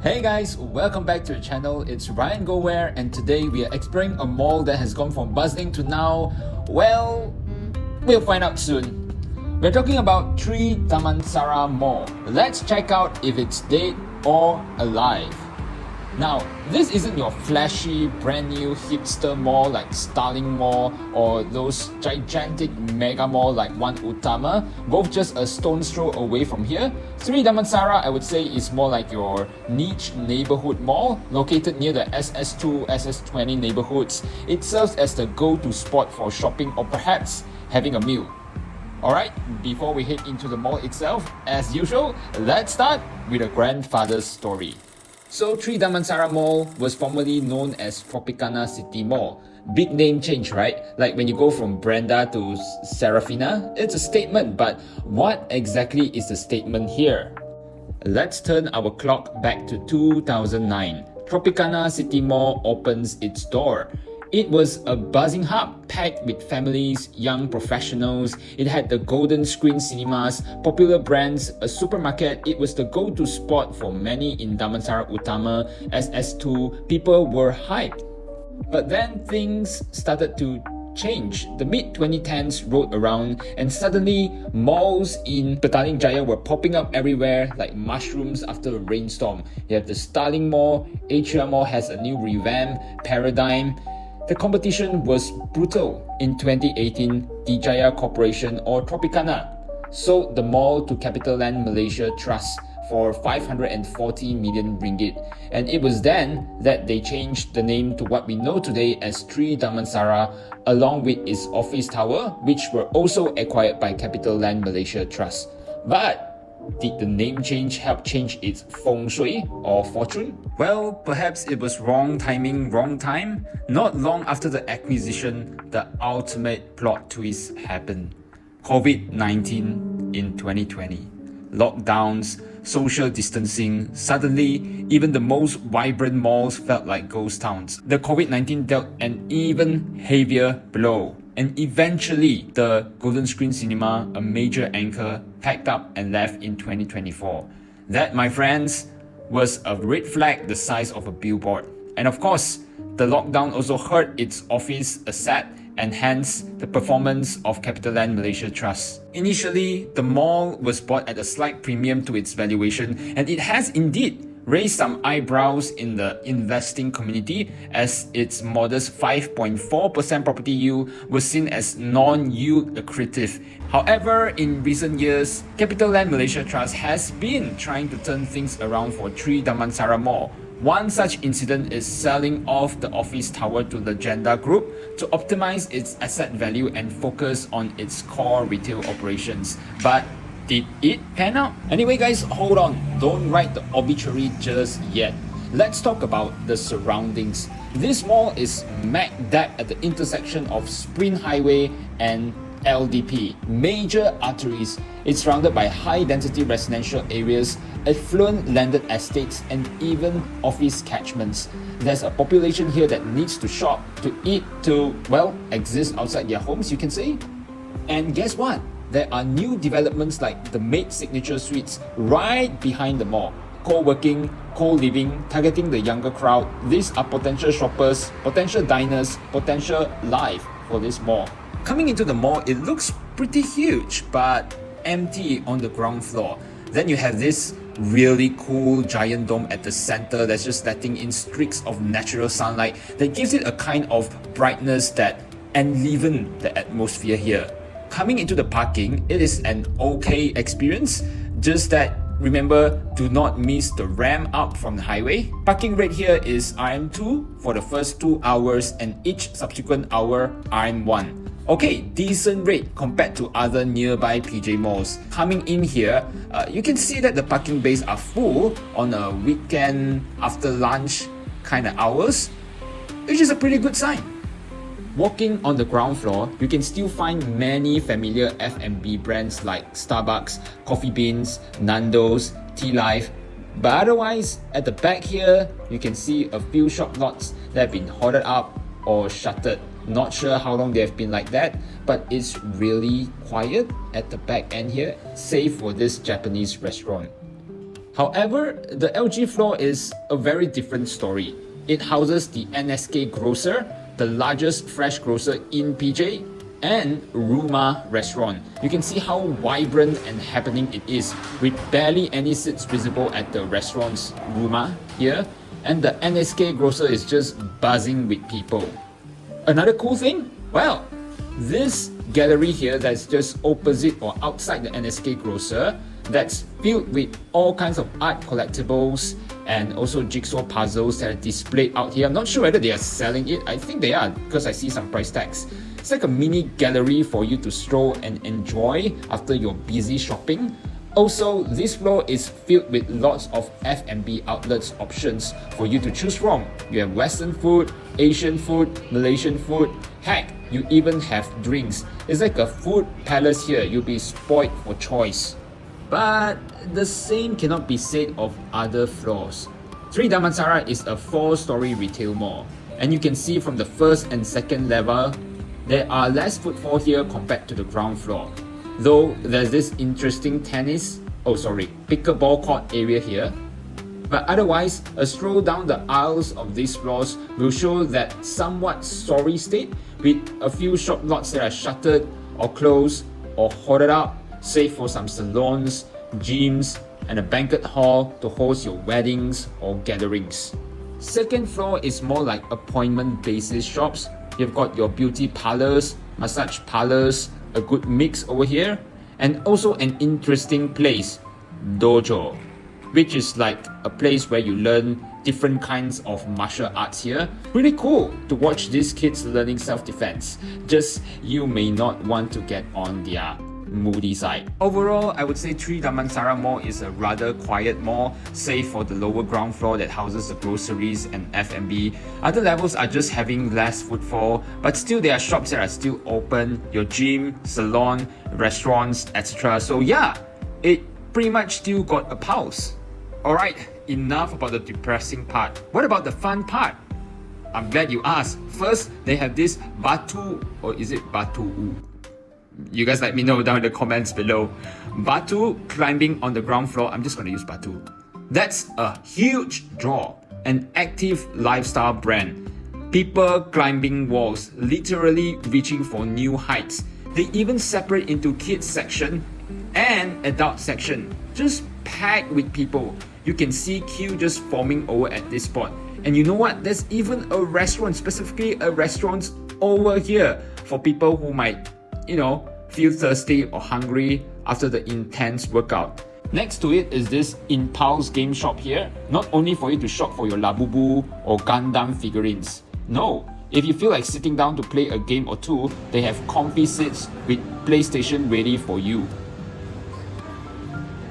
Hey guys, welcome back to the channel. It's Ryan Goware, and today we are exploring a mall that has gone from bustling to now, well, we'll find out soon. We're talking about Damansara Mall. Let's check out if it's dead or alive. Now, this isn't your flashy, brand new hipster mall like Petaling Mall or those gigantic mega mall like One Utama, both just a stone's throw away from here. Damansara, I would say, is more like your niche neighbourhood mall located near the SS2, SS20 neighbourhoods. It serves as the go-to spot for shopping or perhaps having a meal. Alright, before we head into the mall itself, as usual, let's start with a grandfather's story. So Damansara Mall was formerly known as Tropicana City Mall. Big name change, right? Like when you go from Brenda to Serafina, it's a statement, but what exactly is the statement here? Let's turn our clock back to 2009. Tropicana City Mall opens its door. It was a buzzing hub packed with families, young professionals. It had the golden screen cinemas, popular brands, a supermarket. It was the go-to spot for many in Damansara Utama, SS2. People were hyped. But then things started to change. The mid-2010s rolled around and suddenly malls in Petaling Jaya were popping up everywhere like mushrooms after a rainstorm. You have the Petaling Mall, Atria Mall has a new revamp, Paradigm. The competition was brutal. In 2018, the Jaya Corporation or Tropicana sold the mall to CapitaLand Malaysia Trust for 540 million ringgit. And it was then that they changed the name to what we know today as Damansara, along with its office tower, which were also acquired by CapitaLand Malaysia Trust. But did the name change help change its feng shui or fortune? Well, perhaps it was wrong timing, wrong time. Not long after the acquisition, the ultimate plot twist happened. COVID-19 in 2020. Lockdowns, social distancing, suddenly even the most vibrant malls felt like ghost towns. The COVID-19 dealt an even heavier blow. And eventually, the Golden Screen Cinema, a major anchor, packed up and left in 2024. That, my friends, was a red flag the size of a billboard. And of course, the lockdown also hurt its office asset and hence the performance of CapitaLand Malaysia Trust. Initially, the mall was bought at a slight premium to its valuation, and it has indeed raised some eyebrows in the investing community as its modest 5.4% property yield was seen as non-yield accretive. However, in recent years, CapitaLand Malaysia Trust has been trying to turn things around for Damansara Mall. One such incident is selling off the office tower to Legenda Group to optimize its asset value and focus on its core retail operations. But did it pan out? Anyway guys, hold on. Don't write the obituary just yet. Let's talk about the surroundings. This mall is smack dab at the intersection of Sprint Highway and LDP, major arteries. It's surrounded by high-density residential areas, affluent landed estates, and even office catchments. There's a population here that needs to shop, to eat, to, well, exist outside their homes, you can say. And guess what? There are new developments like the Maid Signature Suites right behind the mall. Co-working, co-living, targeting the younger crowd. These are potential shoppers, potential diners, potential life for this mall. Coming into the mall, it looks pretty huge, but empty on the ground floor. Then you have this really cool giant dome at the center that's just letting in streaks of natural sunlight that gives it a kind of brightness that enliven the atmosphere here. Coming into the parking, it is an okay experience, just that remember, do not miss the ramp up from the highway. Parking rate here is RM2 for the first 2 hours and each subsequent hour RM1. Okay, decent rate compared to other nearby PJ malls. Coming in here, you can see that the parking bays are full on a weekend after lunch kind of hours, which is a pretty good sign. Walking on the ground floor, you can still find many familiar F&B brands like Starbucks, Coffee Beans, Nando's, Tea Life. But otherwise, at the back here, you can see a few shop lots that have been hoarded up or shuttered. Not sure how long they have been like that, but it's really quiet at the back end here, save for this Japanese restaurant. However, the LG floor is a very different story. It houses the NSK Grocer, the largest fresh grocer in PJ, and Ruma restaurant. You can see how vibrant and happening it is, with barely any seats visible at the restaurant's Ruma here, and the NSK Grocer is just buzzing with people. Another cool thing? Well, this gallery here that's just opposite or outside the NSK Grocer, that's filled with all kinds of art collectibles and also jigsaw puzzles that are displayed out here. I'm not sure whether they are selling it. I think they are because I see some price tags. It's like a mini gallery for you to stroll and enjoy after your busy shopping. Also, this floor is filled with lots of F&B outlets options for you to choose from. You have Western food, Asian food, Malaysian food. Heck, you even have drinks. It's like a food palace here. You'll be spoiled for choice. But the same cannot be said of other floors. Sri Damansara is a 4-story retail mall, and you can see from the first and second level, there are less footfall here compared to the ground floor. Though there's this interesting pickleball court area here. But otherwise, a stroll down the aisles of these floors will show that somewhat sorry state, with a few shop lots that are shuttered or closed or hoarded up, save for some salons, gyms, and a banquet hall to host your weddings or gatherings. Second floor is more like appointment basis shops. You've got your beauty parlors, massage parlors, a good mix over here, and also an interesting place, dojo, which is like a place where you learn different kinds of martial arts here. Really cool to watch these kids learning self-defense. Just you may not want to get on their moody side. Overall, I would say Sri Damansara Mall is a rather quiet mall, save for the lower ground floor that houses the groceries and F&B. Other levels are just having less footfall, but still there are shops that are still open, your gym, salon, restaurants, etc. So yeah, it pretty much still got a pulse. Alright, enough about the depressing part. What about the fun part? I'm glad you asked. First, they have this Batu, or is it Batu? You guys let me know down in the comments below. Batu climbing on the ground floor. I'm just going to use Batu. That's a huge draw. An active lifestyle brand. People climbing walls, literally reaching for new heights. They even separate into kids section and adult section. Just packed with people. You can see queue just forming over at this spot. And you know what? There's even a restaurant, specifically a restaurant over here for people who might, feel thirsty or hungry after the intense workout. Next to it is this Impulse game shop here, not only for you to shop for your Labubu or Gundam figurines. No, if you feel like sitting down to play a game or two, they have comfy seats with PlayStation ready for you.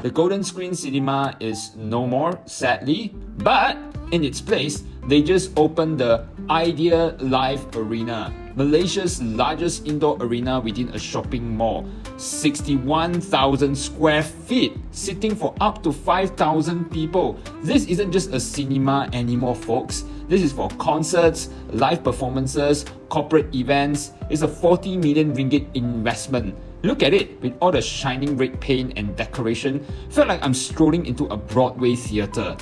The Golden Screen Cinema is no more, sadly, but in its place, they just opened the Idea Live Arena, Malaysia's largest indoor arena within a shopping mall. 61,000 square feet, sitting for up to 5,000 people. This isn't just a cinema anymore, folks. This is for concerts, live performances, corporate events. It's a 40 million ringgit investment. Look at it, with all the shining red paint and decoration. Felt like I'm strolling into a Broadway theatre.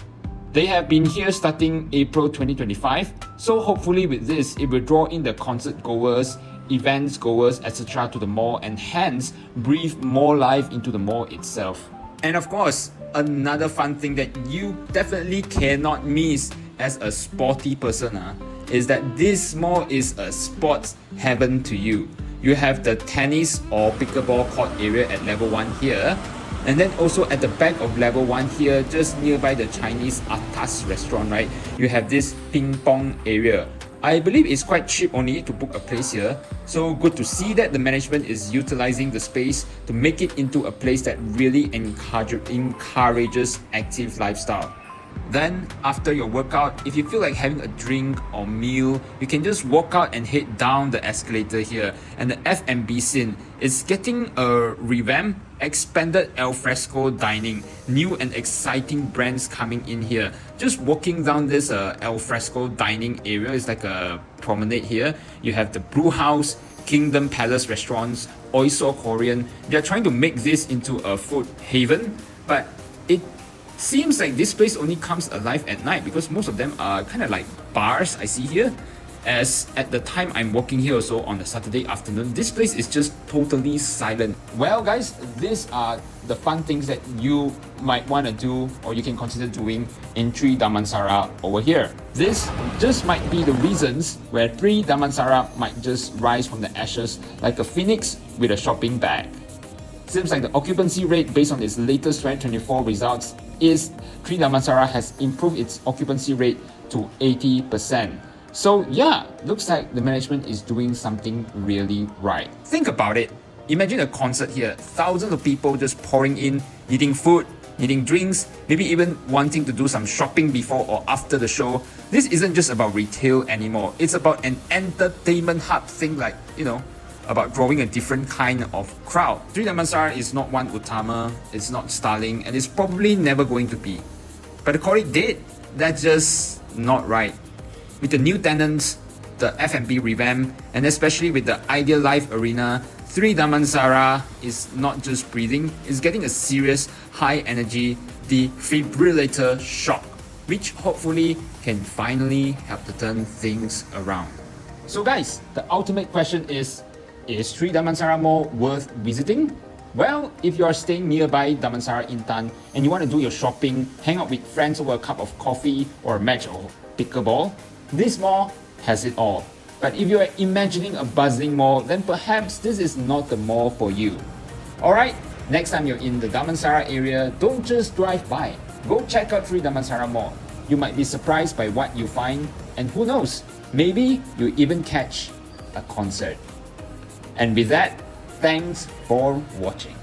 They have been here starting April 2025, so hopefully with this, it will draw in the concert goers, events goers, etc. to the mall and hence breathe more life into the mall itself. And of course, another fun thing that you definitely cannot miss as a sporty person is that this mall is a sports heaven to you. You have the tennis or pickleball court area at level 1 here. And then also at the back of level 1 here, just nearby the Chinese atas restaurant, right? You have this ping pong area. I believe it's quite cheap only to book a place here. So good to see that the management is utilizing the space to make it into a place that really encourages active lifestyle. Then, after your workout, if you feel like having a drink or meal, you can just walk out and head down the escalator here. And the F&B scene is getting a revamp, expanded alfresco dining, new and exciting brands coming in here. Just walking down this alfresco dining area, is like a promenade here. You have the Brew House, Kingdom Palace restaurants, Oyso Korean. They're trying to make this into a food haven, but it Seems like this place only comes alive at night because most of them are kind of like bars I see here. As at the time I'm walking here also on a Saturday afternoon, this place is just totally silent. Well guys, these are the fun things that you might want to do or you can consider doing in 3 Damansara over here. This just might be the reasons where 3 Damansara might just rise from the ashes like a phoenix with a shopping bag. Seems like the occupancy rate based on its latest 2024 results is 3 Damansara has improved its occupancy rate to 80%. So yeah, looks like the management is doing something really right. Think about it. Imagine a concert here, thousands of people just pouring in, needing food, needing drinks, maybe even wanting to do some shopping before or after the show. This isn't just about retail anymore. It's about an entertainment hub thing, like, about drawing a different kind of crowd. 3 Damansara is not one Utama, it's not Starling, and it's probably never going to be. But to call it dead, that's just not right. With the new tenants, the F&B revamp, and especially with the Ideal Life Arena, 3 Damansara is not just breathing, it's getting a serious high energy defibrillator shock, which hopefully can finally help to turn things around. So guys, the ultimate question is 3 Damansara Mall worth visiting? Well, if you are staying nearby Damansara Intan and you want to do your shopping, hang out with friends over a cup of coffee or a match of pickleball, this mall has it all. But if you are imagining a bustling mall, then perhaps this is not the mall for you. Alright, next time you're in the Damansara area, don't just drive by. Go check out 3 Damansara Mall. You might be surprised by what you find, and who knows, maybe you even catch a concert. And with that, thanks for watching.